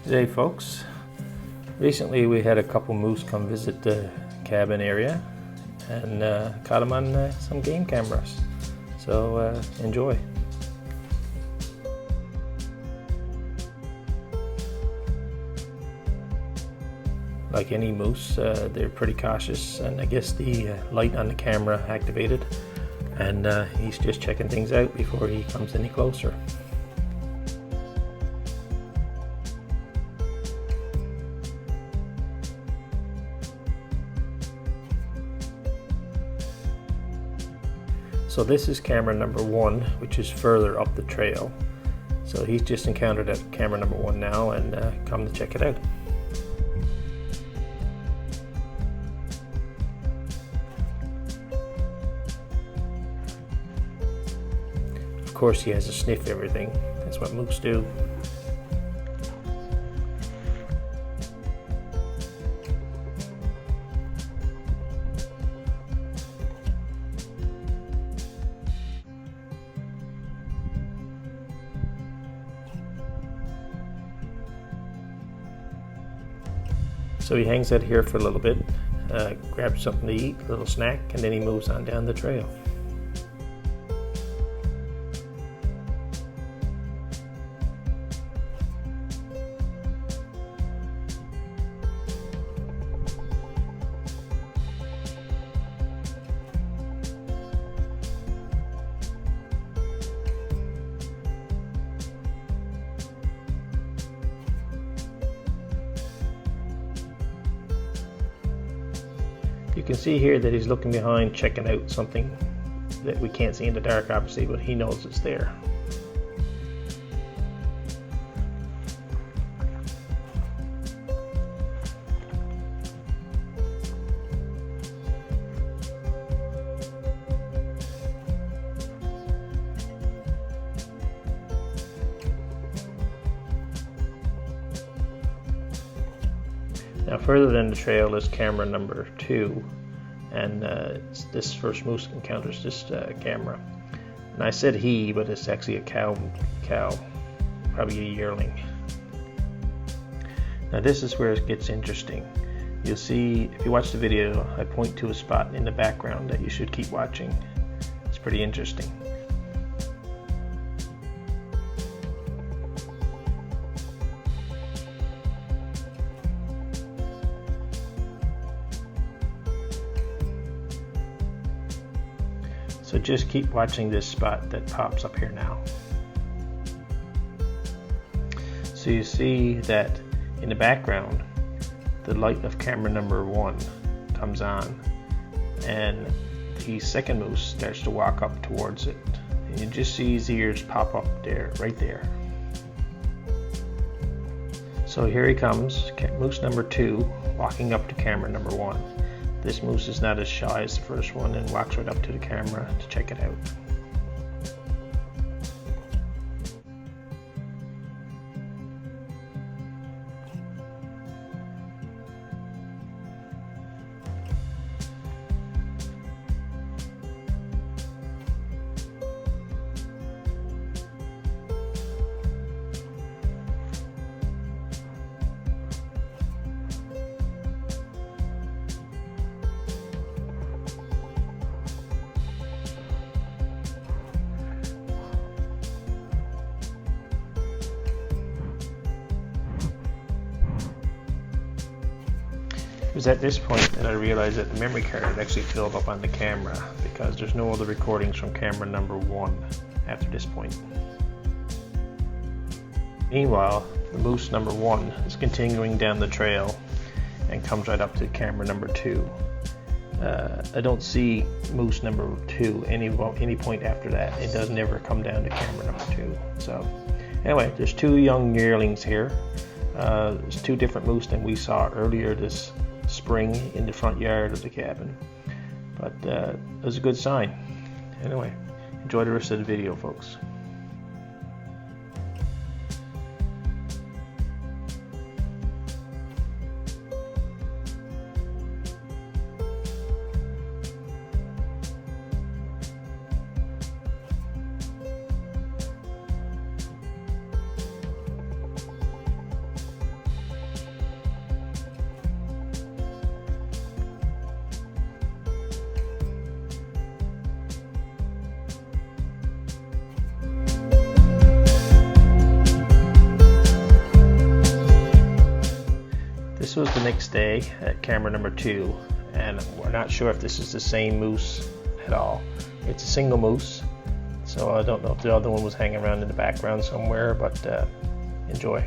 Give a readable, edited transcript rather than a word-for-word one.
Today, folks, recently we had a couple moose come visit the cabin area and caught them on some game cameras, so enjoy. Like any moose, they're pretty cautious, and I guess the light on the camera activated, and he's just checking things out before he comes any closer. So this is camera number 1, which is further up the trail. So he's just encountered at camera number 1 now and come to check it out. Of course he has to sniff everything. That's what moose do. So he hangs out here for a little bit, grabs something to eat, a little snack, and then he moves on down the trail. You can see here that he's looking behind, checking out something that we can't see in the dark, obviously, but he knows it's there. Now further than the trail is camera number 2, and this first moose encounters this camera. And I said he, but it's actually a cow, probably a yearling. Now this is where it gets interesting. You'll see, if you watch the video, I point to a spot in the background that you should keep watching. It's pretty interesting. So just keep watching this spot that pops up here now. So you see that in the background, the light of camera number 1 comes on, and the second moose starts to walk up towards it. And you just see his ears pop up there, right there. So here he comes, moose number 2, walking up to camera number 1. This moose is not as shy as the first one and walks right up to the camera to check it out. It was at this point that I realized that the memory card had actually filled up on the camera, because there's no other recordings from camera number 1 after this point. Meanwhile, the moose number 1 is continuing down the trail and comes right up to camera number 2. I don't see moose number 2 any point after that. It does never come down to camera number 2. So anyway, there's 2 young yearlings here. There's 2 different moose than we saw earlier this spring in the front yard of the cabin, but it was a good sign. Anyway, enjoy the rest of the video, folks. the next day at camera number 2, and we're not sure if this is the same moose at all. It's a single moose, so I don't know if the other one was hanging around in the background somewhere, but enjoy.